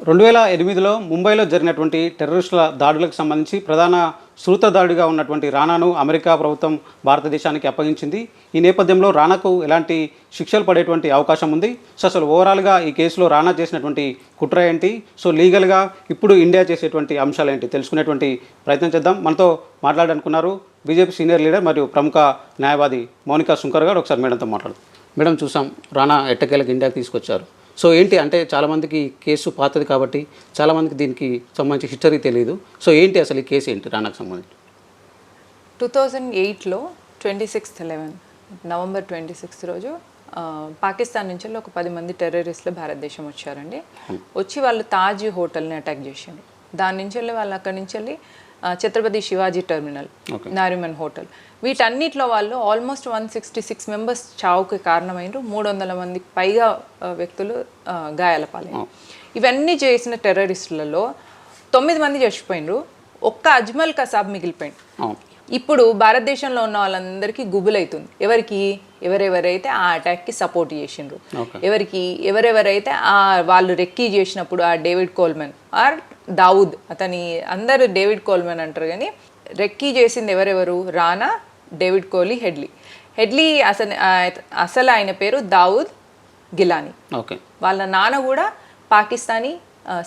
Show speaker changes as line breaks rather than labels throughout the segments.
2008లో ముంబైలో జరిగినటువంటి టెర్రరిస్టుల దాడులకు సంబంధించి ప్రధాన సూత్రధారుడిగా ఉన్నటువంటి రానాను అమెరికా ప్రభుత్వం భారతదేశానికి అప్పగించింది. ఈ నేపథ్యంలో రానాకు ఎలాంటి శిక్షలు పడేటువంటి అవకాశం ఉంది? అసలు ఓవరాల్గా ఈ కేసులో రానా చేసినటువంటి కుట్ర ఏంటి? లీగల్గా ఇప్పుడు ఇండియా చేసేటువంటి అంశాలు ఏంటి తెలుసుకునేటువంటి ప్రయత్నం చేద్దాం. మనతో మాట్లాడాలనుకున్నారు బీజేపీ సీనియర్ లీడర్ మరియు ప్రముఖ న్యాయవాది మౌనికా సుంకర్ గారు. ఒకసారి మేడంతో మాట్లాడదాం. మేడం, చూసాం రానా ఎట్టకేలకు ఇండియాకి తీసుకొచ్చారు. ఏంటి అంటే చాలామందికి కేసు పాతది కాబట్టి చాలామందికి దీనికి సంబంధించి హిస్టరీ తెలియదు. ఏంటి అసలు ఈ కేసు ఏంటి రానాకు సంబంధించి?
2008లో 26/11 నవంబర్ 26 రోజు పాకిస్తాన్ నుంచి ఒక 10 మంది టెర్రరిస్టులు భారతదేశం వచ్చారండి. వచ్చి వాళ్ళు తాజ్ హోటల్ని అటాక్ చేశారు. దాని నుంచి వెళ్ళి వాళ్ళు అక్కడి నుంచి వెళ్ళి ఛత్రపతి శివాజీ టెర్మినల్, నారిమన్ హోటల్, వీటన్నిటిలో వాళ్ళు ఆల్మోస్ట్ 166 మెంబర్స్ చావుకి కారణమైనరు. 300 మందికి పైగా వ్యక్తులు గాయాల పాలైన. ఇవన్నీ చేసిన టెర్రరిస్టులలో 9 మంది చచ్చిపోయినరు. ఒక్క అజ్మల్ కసాబ్ మిగిలిపోయింది. ఇప్పుడు భారతదేశంలో ఉన్న వాళ్ళందరికీ గుబులైతుంది. ఎవరెవరైతే ఆ అటాక్కి సపోర్ట్ చేసిండ్రు, ఎవరెవరైతే వాళ్ళు రెక్కీ చేసినప్పుడు ఆ డేవిడ్ కోల్మెన్ ఆర్ దావుద్, అతని అందరూ డేవిడ్ కోల్మెన్ అంటారు, కానీ రెక్కీ చేసింది ఎవరెవరు? రానా, డేవిడ్ కోహ్లీ, హెడ్లీ అసలు ఆయన పేరు దావుద్ గిలానీ. వాళ్ళ నాన్న కూడా పాకిస్తానీ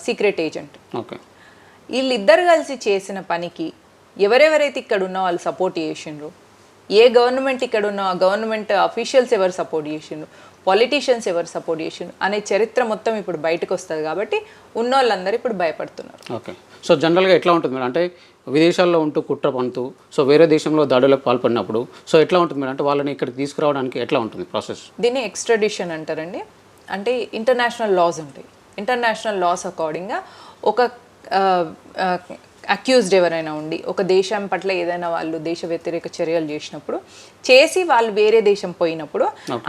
సీక్రెట్ ఏజెంట్. వీళ్ళిద్దరు కలిసి చేసిన పనికి ఎవరెవరైతే ఇక్కడ ఉన్న వాళ్ళు సపోర్ట్ చేసిండ్రు, ఏ గవర్నమెంట్ ఇక్కడ ఉన్న గవర్నమెంట్ అఫీషియల్స్ ఎవరు సపోర్ట్ చేసిండ్రు, పొలిటీషియన్స్ ఎవరు సపోర్ట్ చేసిండ్రు అనే చరిత్ర మొత్తం ఇప్పుడు బయటకు వస్తుంది. కాబట్టి ఉన్న వాళ్ళందరూ ఇప్పుడు భయపడుతున్నారు.
జనరల్గా ఎట్లా ఉంటుంది మేడం అంటే విదేశాల్లో ఉంటూ కుట్ర పనుతూ వేరే దేశంలో దాడులకు పాల్పడినప్పుడు ఎట్లా ఉంటుంది మేడం అంటే వాళ్ళని ఇక్కడికి తీసుకురావడానికి ఎట్లా ఉంటుంది ప్రాసెస్?
దీన్ని ఎక్స్ట్రాడిషన్ అంటారండి. అంటే ఇంటర్నేషనల్ లాస్ ఉంటాయి. ఇంటర్నేషనల్ లాస్ అకార్డింగ్గా ఒక అక్యూజ్డ్ ఎవరైనా ఉండి ఒక దేశం పట్ల ఏదైనా వాళ్ళు దేశ వ్యతిరేక చర్యలు చేసినప్పుడు చేసి వాళ్ళు వేరే దేశం పోయినప్పుడు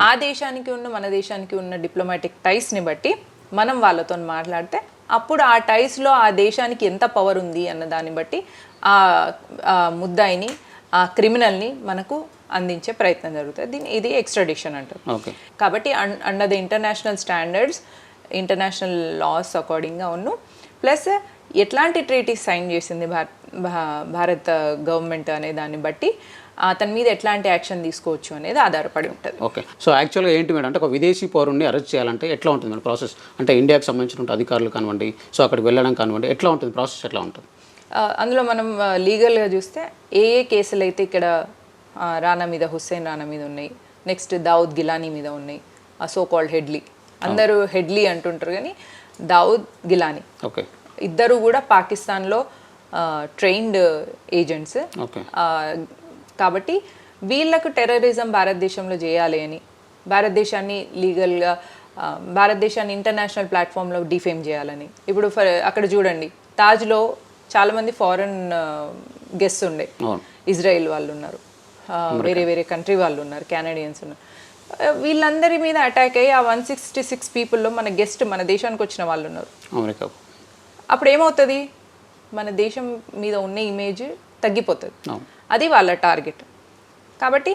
ఆ దేశానికి ఉన్న మన దేశానికి ఉన్న డిప్లొమాటిక్ టైస్ని బట్టి మనం వాళ్ళతో మాట్లాడితే అప్పుడు ఆ టైస్లో ఆ దేశానికి ఎంత పవర్ ఉంది అన్న దాన్ని బట్టి ఆ ముద్దాయిని, ఆ క్రిమినల్ని మనకు అందించే ప్రయత్నం జరుగుతుంది. ఇది ఎక్స్ట్రాడిషన్ అంటారు. కాబట్టి under the international standards, international laws అకార్డింగ్గా ఉన్ను ప్లస్ ఎట్లాంటి ట్రీటీ సైన్ చేసింది భారత గవర్నమెంట్ అనే దాన్ని బట్టి అతని మీద ఎట్లాంటి యాక్షన్ తీసుకోవచ్చు అనేది ఆధారపడి ఉంటుంది.
యాక్చువల్గా ఏంటి మేడం అంటే ఒక విదేశీ పౌరుణ్ణి అరెస్ట్ చేయాలంటే ఎట్లా ఉంటుంది మేడం ప్రాసెస్? అంటే ఇండియాకి సంబంధించిన అధికారులు కానివ్వండి, అక్కడికి వెళ్ళడం కానివ్వండి, ఎట్లా ఉంటుంది ప్రాసెస్? ఎట్లా ఉంటుంది
అందులో మనం లీగల్గా చూస్తే ఏ కేసులు అయితే ఇక్కడ రానా మీద, హుస్సేన్ రానా మీద ఉన్నాయి, నెక్స్ట్ దావుద్ గిలానీ మీద ఉన్నాయి, సో కాల్డ్ హెడ్లీ, అందరూ హెడ్లీ అంటుంటారు కానీ దావుద్ గిలానీ ఇద్దరు కూడా పాకిస్తాన్లో ట్రైన్డ్ ఏజెంట్స్. కాబట్టి వీళ్ళకు టెర్రరిజం భారతదేశంలో చేయాలి అని భారతదేశాన్ని లీగల్గా భారతదేశాన్ని ఇంటర్నేషనల్ ప్లాట్ఫామ్లో డిఫేమ్ చేయాలని. ఇప్పుడు అక్కడ చూడండి, తాజ్లో చాలామంది ఫారెన్ గెస్ట్స్ ఉండే, ఇజ్రాయిల్ వాళ్ళు ఉన్నారు, వేరే కంట్రీ వాళ్ళు ఉన్నారు, కెనడియన్స్ ఉన్నారు. వీళ్ళందరి మీద అటాక్ అయ్యి ఆ 166 పీపుల్లో మన గెస్ట్ మన దేశానికి వచ్చిన వాళ్ళు ఉన్నారు. అప్పుడు ఏమవుతుంది? మన దేశం మీద ఉన్న ఇమేజ్ తగ్గిపోతుంది. అది వాళ్ళ టార్గెట్. కాబట్టి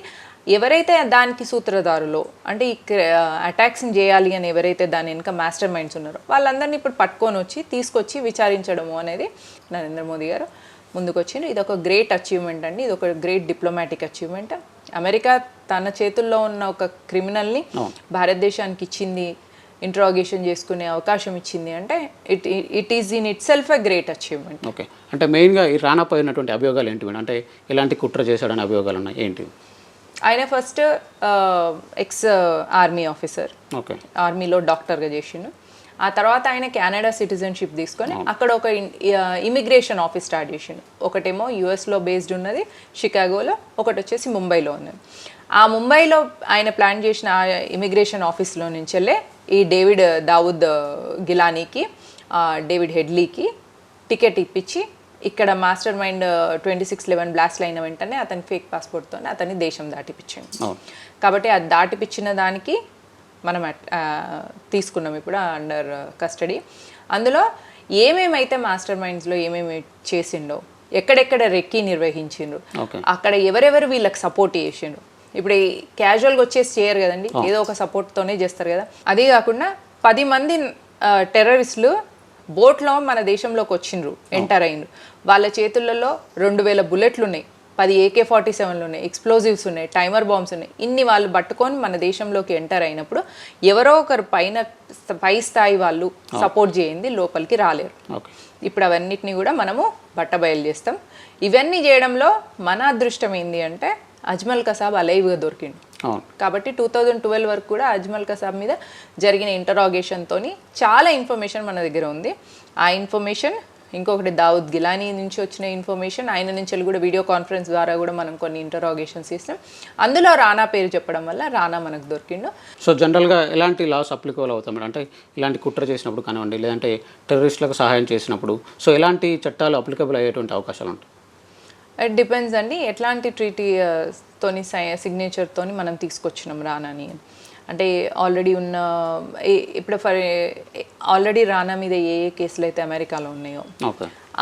ఎవరైతే దానికి సూత్రధారులో అంటే ఈ అటాక్స్ని చేయాలి అని ఎవరైతే దాని వెనుక మాస్టర్ మైండ్స్ ఉన్నారో వాళ్ళందరినీ ఇప్పుడు పట్టుకొని తీసుకొచ్చి విచారించడము అనేది నరేంద్ర మోదీ గారు ముందుకొచ్చిండ్రు. ఇది ఒక గ్రేట్ అచీవ్మెంట్ అండి. ఇది ఒక గ్రేట్ డిప్లొమాటిక్ అచీవ్మెంట్. అమెరికా తన చేతుల్లో ఉన్న ఒక క్రిమినల్ని భారతదేశానికి ఇచ్చింది, ఇంట్రాగేషన్ చేసుకునే అవకాశం ఇచ్చింది అంటే it is in it self a great achievement.
అంటే మెయిన్గా ఈ రానా పోయినటువంటి అభియోగాలు ఏంటి మేడం? అంటే ఎలాంటి కుట్ర చేశాడని అభియోగాలు ఉన్నాయి ఏంటి?
ఆయన ఫస్ట్ ఎక్స్ ఆర్మీ ఆఫీసర్, ఆర్మీలో డాక్టర్గా చేసిండు. ఆ తర్వాత ఆయన కెనడా సిటిజన్షిప్ తీసుకొని అక్కడ ఒక ఇమిగ్రేషన్ ఆఫీస్ స్టార్ట్ చేసిండు. ఒకటేమో యుఎస్లో బేస్డ్ ఉన్నది షికాగోలో, ఒకటి వచ్చేసి ముంబైలో ఉన్నది. ఆ ముంబైలో ఆయన ప్లాన్ చేసిన ఆ ఇమిగ్రేషన్ ఆఫీస్లో నుంచెల్లే ఈ దావుద్ గిలానీకి, డేవిడ్ హెడ్లీకి టికెట్ ఇప్పించి ఇక్కడ మాస్టర్ మైండ్ 26/11 బ్లాస్ట్ అయిన వెంటనే అతని ఫేక్ పాస్పోర్ట్తో అతన్ని దేశం దాటిపించండి. కాబట్టి అది దాటిపించిన దానికి మనం తీసుకున్నాం ఇప్పుడు అండర్ కస్టడీ. అందులో ఏమేమైతే మాస్టర్ మైండ్స్లో ఏమేమి చేసిండో, ఎక్కడెక్కడ రెక్కీ నిర్వహించిండ్రు, అక్కడ ఎవరెవరు వీళ్ళకి సపోర్ట్ చేసిండ్రు. ఇప్పుడు క్యాజువల్గా వచ్చేసి చేయరు కదండి, ఏదో ఒక సపోర్ట్తోనే చేస్తారు కదా. అదే కాకుండా 10 మంది టెర్రరిస్టులు బోట్లో మన దేశంలోకి వచ్చిండ్రు, ఎంటర్ అయ్యిండ్రు. వాళ్ళ చేతులలో 2000 బుల్లెట్లు ఉన్నాయి, 10 AK-47లు ఉన్నాయి, ఎక్స్ప్లోజివ్స్ ఉన్నాయి, టైమర్ బాంబ్స్ ఉన్నాయి. ఇన్ని వాళ్ళు పట్టుకొని మన దేశంలోకి ఎంటర్ అయినప్పుడు ఎవరో ఒకరు పై స్థాయి వాళ్ళు సపోర్ట్ చేయండి లోపలికి రాలేరు. ఇప్పుడు అవన్నిటిని కూడా మనము బట్టబయలు చేస్తాం. ఇవన్నీ చేయడంలో మన అదృష్టం ఏంది అంటే అజ్మల్ కసాబ్ అలైవ్గా దొరికిండు. కాబట్టి 2012 వరకు కూడా అజ్మల్ కసాబ్ మీద జరిగిన ఇంటరాగేషన్తోని చాలా ఇన్ఫర్మేషన్ మన దగ్గర ఉంది. ఆ ఇన్ఫర్మేషన్, ఇంకొకటి దావుద్ గిలానీ నుంచి వచ్చిన ఇన్ఫర్మేషన్, ఆయన నుంచి కూడా వీడియో కాన్ఫరెన్స్ ద్వారా కూడా మనం కొన్ని ఇంటరాగేషన్స్ ఇస్తాం. అందులో రానా పేరు చెప్పడం వల్ల రానా మనకు దొరికిండు.
సో జనరల్గా ఎలాంటి లాస్ అప్లికబుల్ అవుతాం మేడం? అంటే ఇలాంటి కుట్ర చేసినప్పుడు కానివ్వండి, లేదంటే టెర్రరిస్టులకు సహాయం చేసినప్పుడు, సో ఎలాంటి చట్టాలు అప్లికబుల్ అయ్యేటువంటి అవకాశాలు ఉంటాయి?
ఇట్ డిపెండ్స్ అండి, ఎట్లాంటి ట్రీటీ తోని సిగ్నేచర్తోని మనం తీసుకొచ్చినాం రానాని. అంటే ఆల్రెడీ ఉన్న ఇప్పుడు ఆల్రెడీ రానా మీద ఏ కేసులు అయితే అమెరికాలో ఉన్నాయో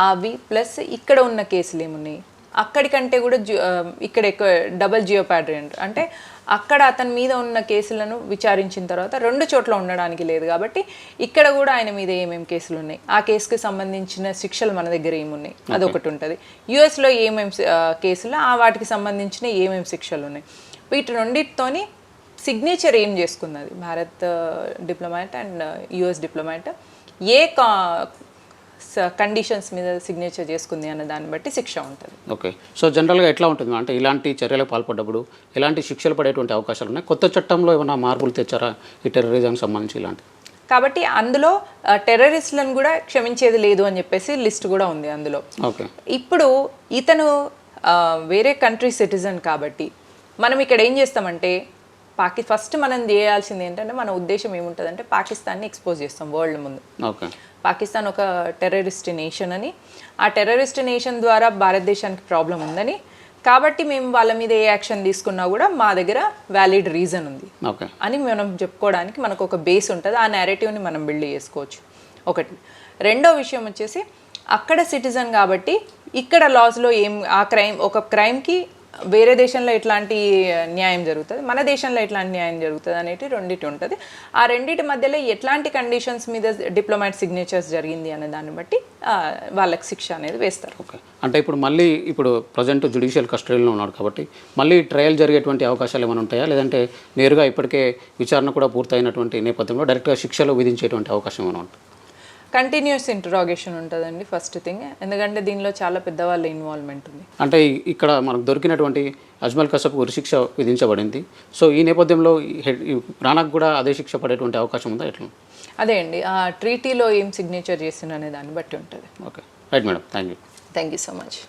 అవి, ప్లస్ ఇక్కడ ఉన్న కేసులు ఏమున్నాయి, అక్కడికంటే కూడా ఇక్కడ ఎక్కువ డబుల్ జియోపాడ్రీ అంటే అక్కడ అతని మీద ఉన్న కేసులను విచారించిన తర్వాత 2 చోట్ల ఉండడానికి లేదు. కాబట్టి ఇక్కడ కూడా ఆయన మీద ఏమేమి కేసులు ఉన్నాయి, ఆ కేసుకి సంబంధించిన శిక్షలు మన దగ్గర ఏమున్నాయి అదొకటి ఉంటుంది. యుఎస్లో ఏమేమి కేసులు, వాటికి సంబంధించిన ఏమేమి శిక్షలు ఉన్నాయి, వీటి రెండింటితోని సిగ్నేచర్ ఏం చేసుకున్నది Bharat diplomat and US diplomat A conditions మీద సిగ్నేచర్ చేసుకుంది అన్న దాన్ని బట్టి శిక్ష ఉంటుంది.
ఓకే. సో జనరల్గా ఎట్లా ఉంటుంది అంటే ఇలాంటి చర్యలకు పాల్పడ్డప్పుడు ఎలాంటి శిక్షలు పడేటువంటి అవకాశాలు ఉన్నాయి? కొత్త చట్టంలో ఏమైనా మార్పులు తెచ్చారా ఈ టెర్రరిజంకి సంబంధించి ఇలాంటి?
కాబట్టి అందులో టెర్రరిస్టులను కూడా క్షమించేది లేదు అని చెప్పేసి లిస్ట్ కూడా ఉంది అందులో.
ఓకే.
ఇప్పుడు ఇతను వేరే కంట్రీ సిటిజన్ కాబట్టి మనం ఇక్కడ ఏం చేస్తామంటే ఫస్ట్ మనం చేయాల్సింది ఏంటంటే మన ఉద్దేశం ఏముంటుందంటే పాకిస్తాన్ని ఎక్స్పోజ్ చేస్తాం వరల్డ్ ముందు.
ఓకే.
పాకిస్తాన్ ఒక టెర్రరిస్ట్ నేషన్ అని, ఆ టెర్రరిస్ట్ నేషన్ ద్వారా భారతదేశానికి ప్రాబ్లం ఉందని, కాబట్టి మేము వాళ్ళ మీద ఏ యాక్షన్ తీసుకున్నా కూడా మా దగ్గర వ్యాలిడ్ రీజన్ ఉంది అని మనం చెప్పుకోవడానికి మనకు ఒక బేస్ ఉంటుంది. ఆ నేరేటివ్ని మనం బిల్డ్ చేసుకోవచ్చు. ఒకటి. రెండో విషయం వచ్చేసి అక్కడ సిటిజన్ కాబట్టి ఇక్కడ లాస్లో ఒక క్రైమ్కి వేరే దేశంలో ఎట్లాంటి న్యాయం జరుగుతుంది, మన దేశంలో ఎట్లాంటి న్యాయం జరుగుతుంది అనేది రెండింటి ఉంటుంది. ఆ రెండింటి మధ్యలో ఎట్లాంటి కండిషన్స్ మీద డిప్లొమాట్ సిగ్నేచర్స్ జరిగింది అనే దాన్ని బట్టి వాళ్ళకి శిక్ష అనేది వేస్తారు.
ఓకే. అంటే ఇప్పుడు ప్రజెంట్ జ్యుడిషియల్ కస్టడీలో ఉన్నాడు కాబట్టి మళ్ళీ ట్రయల్ జరిగేటువంటి అవకాశాలు ఏమైనా ఉంటాయా, లేదంటే నేరుగా ఇప్పటికే విచారణ కూడా పూర్తయినటువంటి నేపథ్యంలో డైరెక్ట్గా శిక్షలు విధించేటువంటి అవకాశం ఏమైనా ఉంటుంది?
కంటిన్యూస్ ఇంటరాగేషన్ ఉంటుందండి ఫస్ట్ థింగ్, ఎందుకంటే దీనిలో చాలా పెద్దవాళ్ళ ఇన్వాల్వ్మెంట్ ఉంది.
అంటే ఇక్కడ మనకు దొరికినటువంటి అజ్మల్ కసాబ్కు ఉరిశిక్ష విధించబడింది. సో ఈ నేపథ్యంలో రానాకు కూడా అదే శిక్ష పడేటువంటి అవకాశం ఉందా ఎట్లా?
అదే అండి, ఆ ట్రీటీలో ఏం సిగ్నేచర్ చేస్తున్న దాన్ని బట్టి ఉంటుంది.
Okay, right madam, thank you
so much.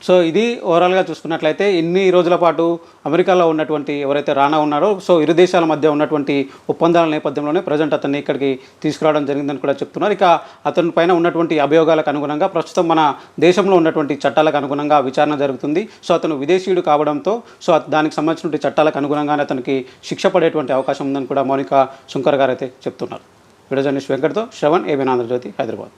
So ఇది ఓవరాల్గా చూసుకున్నట్లయితే ఇన్ని రోజుల పాటు అమెరికాలో ఉన్నటువంటి ఎవరైతే రానా ఉన్నారో, సో ఇరు దేశాల మధ్య ఉన్నటువంటి ఒప్పందాల నేపథ్యంలోనే ప్రజెంట్ అతన్ని ఇక్కడికి తీసుకురావడం జరిగిందని కూడా చెప్తున్నారు. ఇక అతని పైన ఉన్నటువంటి అభియోగాలకు అనుగుణంగా ప్రస్తుతం మన దేశంలో ఉన్నటువంటి చట్టాలకు అనుగుణంగా విచారణ జరుగుతుంది. సో అతను విదేశీయుడు కావడంతో సో దానికి సంబంధించినటువంటి చట్టాలకు అనుగుణంగానే అతనికి శిక్ష పడేటువంటి అవకాశం ఉందని కూడా మౌనిక శంకర్ గారు అయితే చెప్తున్నారు. వీడియో జర్నలిస్ట్ వెంకట్తో శ్రవణ్, ఏబిఎన్ ఆంధ్రజ్యోతి, హైదరాబాద్.